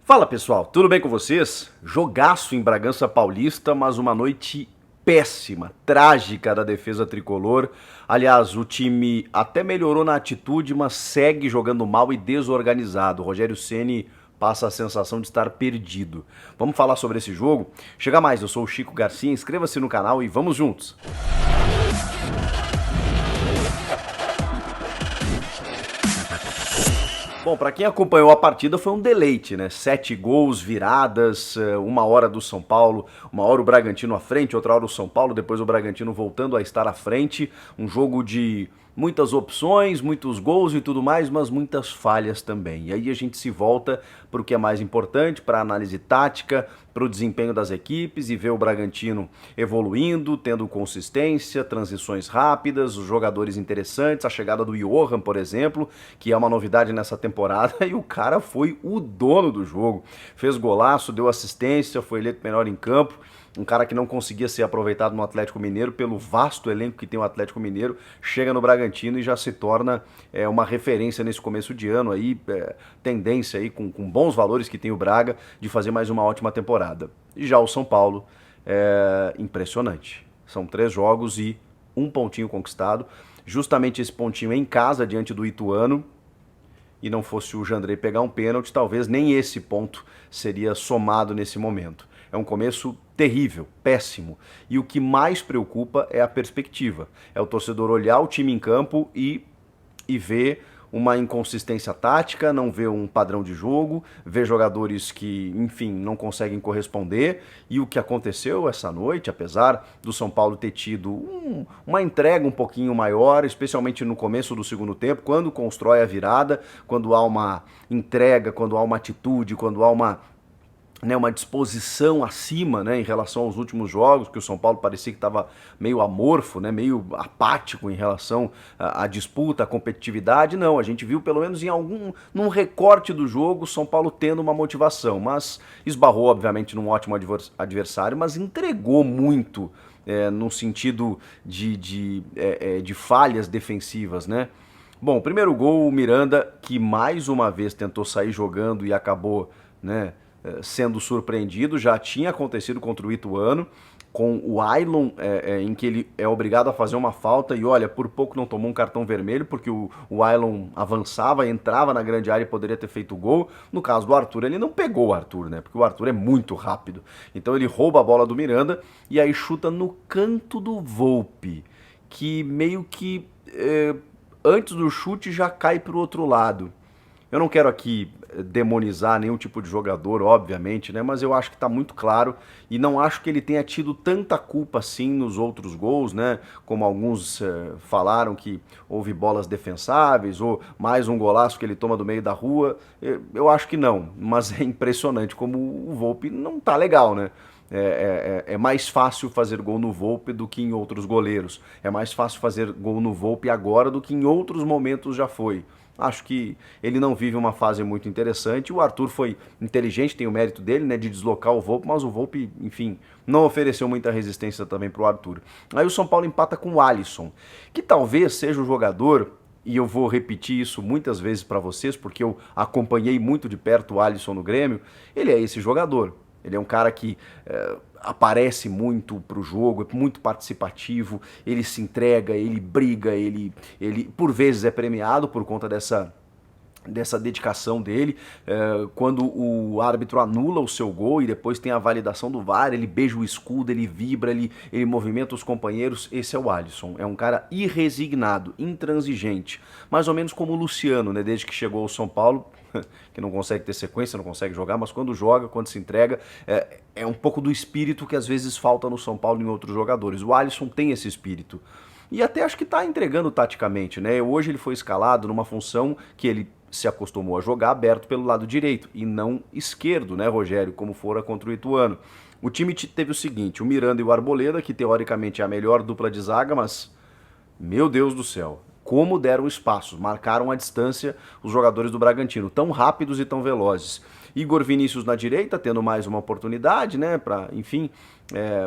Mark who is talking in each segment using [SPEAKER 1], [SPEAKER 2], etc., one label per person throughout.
[SPEAKER 1] Fala pessoal, tudo bem com vocês? Jogaço em Bragança Paulista, mas uma noite péssima, trágica da defesa tricolor. Aliás, o time até melhorou na atitude, mas segue jogando mal e desorganizado. O Rogério Ceni passa a sensação de estar perdido. Vamos falar sobre esse jogo? Chega mais, eu sou o Chico Garcia, inscreva-se no canal e vamos juntos! Bom, para quem acompanhou a partida foi um deleite, né? 7 gols, viradas, uma hora do São Paulo, uma hora o Bragantino à frente, outra hora o São Paulo, depois o Bragantino voltando a estar à frente. Um jogo de muitas opções, muitos gols e tudo mais, mas muitas falhas também. E aí a gente se volta para o que é mais importante, para a análise tática, para o desempenho das equipes e ver o Bragantino evoluindo, tendo consistência, transições rápidas, os jogadores interessantes, a chegada do Johan, por exemplo, que é uma novidade nessa temporada, e o cara foi o dono do jogo. Fez golaço, deu assistência, foi eleito melhor em campo. Um cara que não conseguia ser aproveitado no Atlético Mineiro, pelo vasto elenco que tem o Atlético Mineiro, chega no Bragantino e já se torna uma referência nesse começo de ano aí, tendência aí com bons valores que tem o Braga de fazer mais uma ótima temporada. E já o São Paulo, impressionante. São 3 jogos e 1 pontinho conquistado. Justamente esse pontinho em casa, diante do Ituano, e não fosse o Jandrei pegar um pênalti, talvez nem esse ponto seria somado nesse momento. É um começo terrível, péssimo. E o que mais preocupa é a perspectiva. É o torcedor olhar o time em campo e ver uma inconsistência tática, não ver um padrão de jogo, ver jogadores que, enfim, não conseguem corresponder. E o que aconteceu essa noite, apesar do São Paulo ter tido uma entrega um pouquinho maior, especialmente no começo do segundo tempo, quando constrói a virada, quando há uma entrega, quando há uma atitude, quando há uma disposição acima, em relação aos últimos jogos, que o São Paulo parecia que estava meio amorfo, meio apático em relação à disputa, à competitividade. Não, a gente viu pelo menos num recorte do jogo, o São Paulo tendo uma motivação, mas esbarrou obviamente num ótimo adversário, mas entregou muito no sentido de falhas defensivas, né? Bom, primeiro gol, o Miranda, que mais uma vez tentou sair jogando e acabou, sendo surpreendido. Já tinha acontecido contra o Ituano, com o Ailon, em que ele é obrigado a fazer uma falta e olha, por pouco não tomou um cartão vermelho, porque o Ailon avançava, entrava na grande área e poderia ter feito o gol. No caso do Arthur, ele não pegou o Arthur, porque o Arthur é muito rápido. Então ele rouba a bola do Miranda e aí chuta no canto do Volpi, que meio que antes do chute já cai para o outro lado. Eu não quero aqui demonizar nenhum tipo de jogador, obviamente, mas eu acho que está muito claro e não acho que ele tenha tido tanta culpa assim nos outros gols, como alguns falaram que houve bolas defensáveis ou mais um golaço que ele toma do meio da rua. Eu acho que não, mas é impressionante como o Volpi não tá legal, É mais fácil fazer gol no Volpi do que em outros goleiros. É mais fácil fazer gol no Volpi agora do que em outros momentos já foi. Acho que ele não vive uma fase muito interessante. O Arthur foi inteligente, tem o mérito dele, de deslocar o Volpi, mas o Volpi, enfim, não ofereceu muita resistência também para o Arthur. Aí o São Paulo empata com o Alisson, que talvez seja o jogador, e eu vou repetir isso muitas vezes para vocês, porque eu acompanhei muito de perto o Alisson no Grêmio. Ele é esse jogador. Ele é um cara que aparece muito pro jogo, é muito participativo, ele se entrega, ele briga, ele por vezes é premiado por conta dessa dedicação dele. Quando o árbitro anula o seu gol e depois tem a validação do VAR, ele beija o escudo, ele vibra, ele movimenta os companheiros. Esse é o Alisson, é um cara irresignado, intransigente, mais ou menos como o Luciano, desde que chegou ao São Paulo, que não consegue ter sequência, não consegue jogar, mas quando joga, quando se entrega, é um pouco do espírito que às vezes falta no São Paulo e em outros jogadores. O Alisson tem esse espírito. E até acho que está entregando taticamente, Hoje ele foi escalado numa função que ele se acostumou a jogar aberto pelo lado direito e não esquerdo, Rogério, como fora contra o Ituano. O time teve o seguinte, o Miranda e o Arboleda, que teoricamente é a melhor dupla de zaga, mas, meu Deus do céu, como deram espaços, marcaram a distância os jogadores do Bragantino, tão rápidos e tão velozes. Igor Vinícius na direita, tendo mais uma oportunidade, né, para, enfim,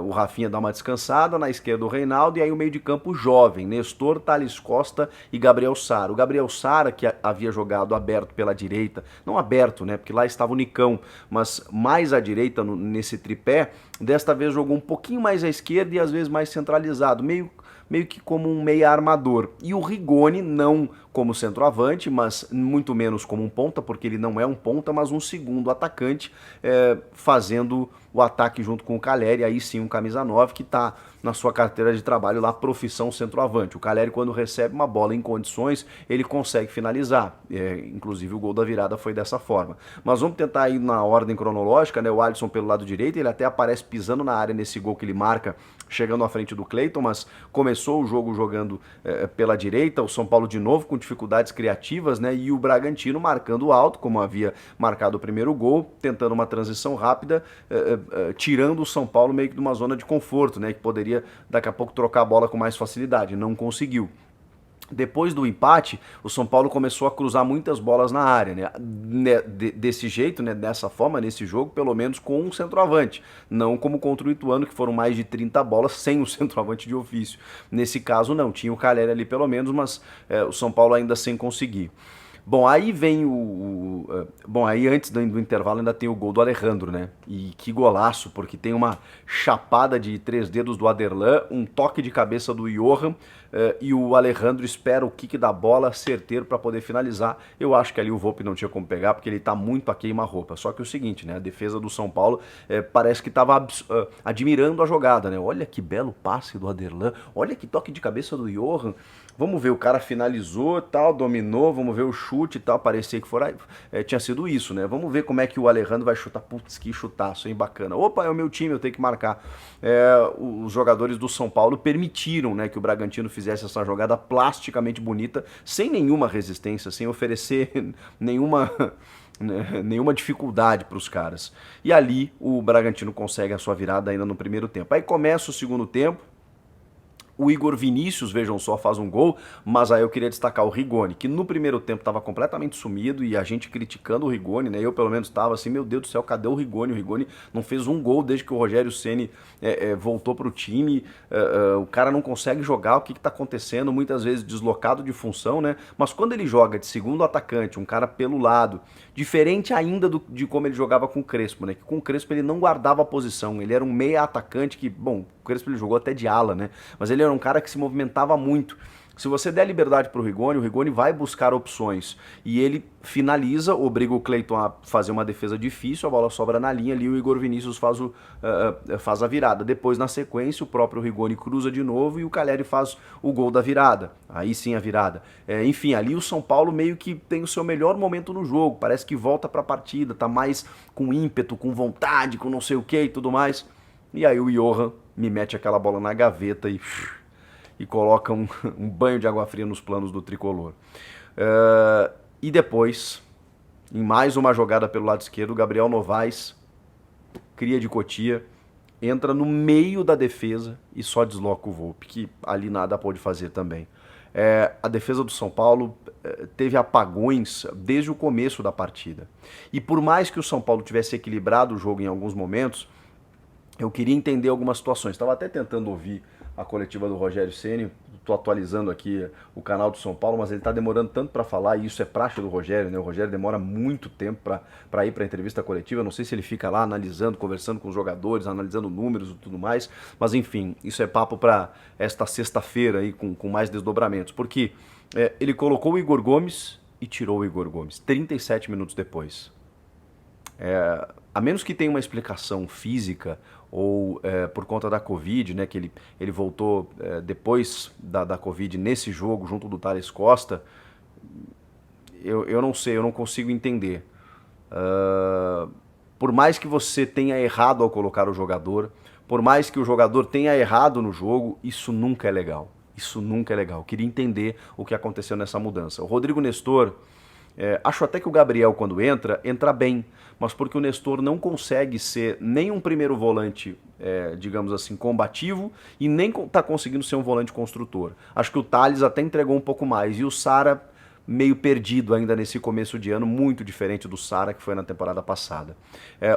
[SPEAKER 1] o Rafinha dar uma descansada, na esquerda o Reinaldo, e aí o meio de campo jovem, Nestor, Thales Costa e Gabriel Sara. O Gabriel Sara, que havia jogado aberto pela direita, não aberto, né, porque lá estava o Nicão, mas mais à direita nesse tripé, desta vez jogou um pouquinho mais à esquerda e às vezes mais centralizado, meio que como um meia armador. E o Rigoni, não como centroavante, mas muito menos como um ponta, porque ele não é um ponta, mas um segundo atacante, fazendo o ataque junto com o Caleri, aí sim um camisa 9 que está na sua carteira de trabalho lá, profissão centroavante. O Caleri, quando recebe uma bola em condições, ele consegue finalizar. Inclusive o gol da virada foi dessa forma. Mas vamos tentar ir na ordem cronológica, né? O Alisson pelo lado direito, ele até aparece pisando na área nesse gol que ele marca, chegando à frente do Cleiton, mas começou o jogo jogando pela direita, o São Paulo de novo com dificuldades criativas, né? E o Bragantino marcando alto, como havia marcado o primeiro gol, tentando uma transição rápida, tirando o São Paulo meio que de uma zona de conforto, né? Que poderia daqui a pouco trocar a bola com mais facilidade, não conseguiu. Depois do empate, o São Paulo começou a cruzar muitas bolas na área, né? Desse jeito, né? Dessa forma, nesse jogo, pelo menos com um centroavante. Não como contra o Ituano, que foram mais de 30 bolas sem o centroavante de ofício. Nesse caso, não. Tinha o Caleri ali pelo menos, mas o São Paulo ainda sem conseguir. Bom, aí vem Bom, aí antes do intervalo ainda tem o gol do Alejandro, né? E que golaço, porque tem uma chapada de 3 dedos do Aderlan, um toque de cabeça do Johan, e o Alejandro espera o kick da bola certeiro para poder finalizar. Eu acho que ali o Volpi não tinha como pegar, porque ele tá muito a queima-roupa. Só que é o seguinte, né? A defesa do São Paulo parece que tava admirando a jogada, né? Olha que belo passe do Aderlan, olha que toque de cabeça do Johan. Vamos ver, o cara finalizou, tal, dominou, vamos ver o chute e tal, parecia que tinha sido isso, né? Vamos ver como é que o Alejandro vai chutar. Putz, que chutaço, hein, bacana. Opa, é o meu time, eu tenho que marcar. Os jogadores do São Paulo permitiram, né, que o Bragantino fizesse essa jogada plasticamente bonita, sem nenhuma resistência, sem oferecer nenhuma dificuldade para os caras. E ali o Bragantino consegue a sua virada ainda no primeiro tempo. Aí começa o segundo tempo. O Igor Vinícius, vejam só, faz um gol, mas aí eu queria destacar o Rigoni, que no primeiro tempo estava completamente sumido e a gente criticando o Rigoni, né? Eu pelo menos estava assim, meu Deus do céu, cadê o Rigoni? O Rigoni não fez um gol desde que o Rogério Ceni voltou para o time, o cara não consegue jogar, o que está acontecendo? Muitas vezes deslocado de função, né? Mas quando ele joga de segundo atacante, um cara pelo lado, diferente ainda de como ele jogava com o Crespo, né? Que com o Crespo ele não guardava a posição, ele era um meia atacante que, bom, o Crespo ele jogou até de ala, né? Mas ele era um cara que se movimentava muito. Se você der liberdade para o Rigoni vai buscar opções. E ele finaliza, obriga o Cleiton a fazer uma defesa difícil, a bola sobra na linha ali, o Igor Vinícius faz a virada. Depois, na sequência, o próprio Rigoni cruza de novo e o Caleri faz o gol da virada. Aí sim a virada. Enfim, ali o São Paulo meio que tem o seu melhor momento no jogo. Parece que volta para a partida, tá mais com ímpeto, com vontade, com não sei o que e tudo mais. E aí o Johan me mete aquela bola na gaveta e coloca um banho de água fria nos planos do tricolor. E depois, em mais uma jogada pelo lado esquerdo, o Gabriel Novaes, cria de Cotia, entra no meio da defesa e só desloca o Volpi, que ali nada pôde fazer também. A defesa do São Paulo teve apagões desde o começo da partida. E por mais que o São Paulo tivesse equilibrado o jogo em alguns momentos, eu queria entender algumas situações. Estava até tentando ouvir a coletiva do Rogério Ceni, estou atualizando aqui o canal do São Paulo, mas ele está demorando tanto para falar, e isso é praxe do Rogério, né? O Rogério demora muito tempo para ir para a entrevista coletiva, eu não sei se ele fica lá analisando, conversando com os jogadores, analisando números e tudo mais, mas enfim, isso é papo para esta sexta-feira aí com mais desdobramentos, porque ele colocou o Igor Gomes e tirou o Igor Gomes, 37 minutos depois. A menos que tenha uma explicação física ou por conta da Covid, né, que ele voltou depois da Covid nesse jogo junto do Thales Costa, eu não sei, eu não consigo entender. Por mais que você tenha errado ao colocar o jogador, por mais que o jogador tenha errado no jogo, isso nunca é legal. Isso nunca é legal. Eu queria entender o que aconteceu nessa mudança. O Rodrigo Nestor, Acho até que o Gabriel, quando entra bem, mas porque o Nestor não consegue ser nem um primeiro volante, digamos assim, combativo, e nem está conseguindo ser um volante construtor. Acho que o Thales até entregou um pouco mais, e o Sara meio perdido ainda nesse começo de ano, muito diferente do Sara que foi na temporada passada.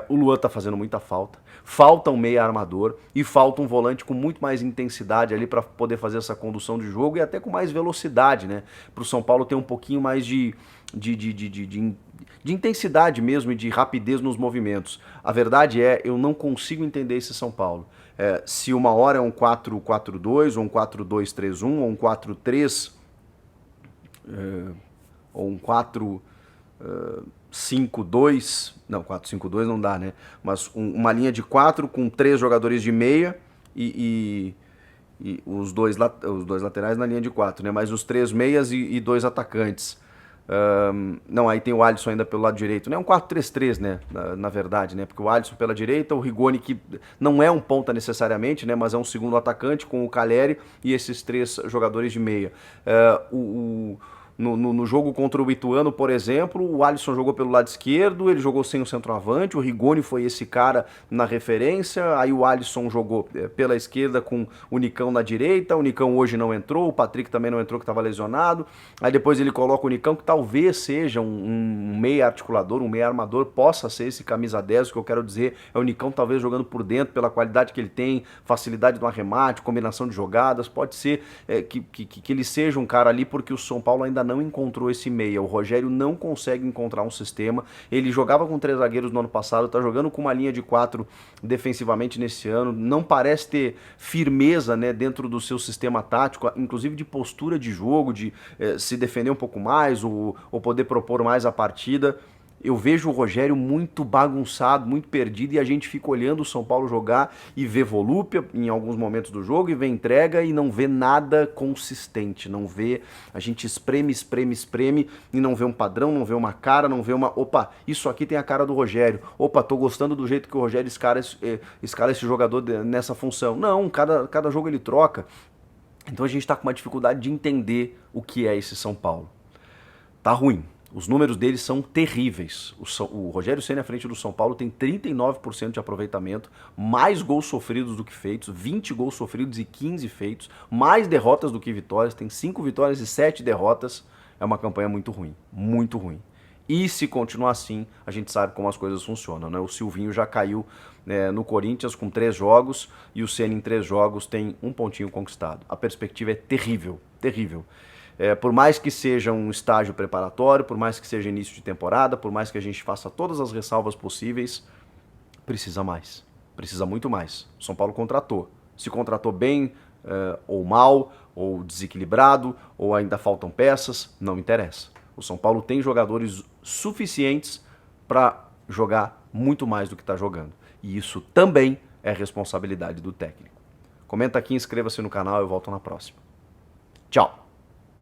[SPEAKER 1] O Luan tá fazendo muita falta um meia armador e falta um volante com muito mais intensidade ali para poder fazer essa condução de jogo e até com mais velocidade, né? Para o São Paulo ter um pouquinho mais de intensidade mesmo e de rapidez nos movimentos. A verdade eu não consigo entender esse São Paulo. Se uma hora é um 4-4-2, ou um 4-2-3-1, ou um 4-3... ou um 4-5-2, não, 4-5-2 não dá, né? Mas uma linha de 4 com 3 jogadores de meia e os dois laterais na linha de 4, né? Mais os 3 meias e 2 atacantes. Não, aí tem o Alisson ainda pelo lado direito, né? Um 4-3-3, né? Na verdade, né? Porque o Alisson pela direita, o Rigoni, que não é um ponta necessariamente, né? Mas é um segundo atacante com o Calleri e esses 3 jogadores de meia. No jogo contra o Ituano, por exemplo, o Alisson jogou pelo lado esquerdo, ele jogou sem o centroavante, o Rigoni foi esse cara na referência, aí o Alisson jogou pela esquerda com o Nicão na direita, o Nicão hoje não entrou, o Patrick também não entrou que estava lesionado, aí depois ele coloca o Nicão que talvez seja um meia articulador, um meia armador, possa ser esse camisa 10, o que eu quero dizer é o Nicão talvez jogando por dentro, pela qualidade que ele tem, facilidade no arremate, combinação de jogadas, pode ser que ele seja um cara ali porque o São Paulo ainda não encontrou esse meia. O Rogério não consegue encontrar um sistema. Ele jogava com 3 zagueiros no ano passado, tá jogando com uma linha de 4 defensivamente nesse ano. Não parece ter firmeza, né, dentro do seu sistema tático, inclusive de postura de jogo, de se defender um pouco mais ou poder propor mais a partida. Eu vejo o Rogério muito bagunçado, muito perdido, e a gente fica olhando o São Paulo jogar e vê volúpia em alguns momentos do jogo, e vê entrega e não vê nada consistente, não vê, a gente espreme e não vê um padrão, não vê uma cara, não vê uma, opa, isso aqui tem a cara do Rogério, opa, tô gostando do jeito que o Rogério escala esse jogador nessa função. Não, cada jogo ele troca. Então a gente tá com uma dificuldade de entender o que é esse São Paulo. Tá ruim. Os números deles são terríveis. O Rogério Ceni à frente do São Paulo tem 39% de aproveitamento, mais gols sofridos do que feitos, 20 gols sofridos e 15 feitos, mais derrotas do que vitórias, tem 5 vitórias e 7 derrotas. É uma campanha muito ruim, muito ruim. E se continuar assim, a gente sabe como as coisas funcionam, né? O Silvinho já caiu no Corinthians com 3 jogos e o Ceni em 3 jogos tem 1 pontinho conquistado. A perspectiva é terrível, terrível. Por mais que seja um estágio preparatório, por mais que seja início de temporada, por mais que a gente faça todas as ressalvas possíveis, precisa mais, precisa muito mais. O São Paulo contratou. Se contratou bem, ou mal, ou desequilibrado, ou ainda faltam peças, não interessa. O São Paulo tem jogadores suficientes para jogar muito mais do que está jogando. E isso também é responsabilidade do técnico. Comenta aqui, inscreva-se no canal, eu volto na próxima. Tchau!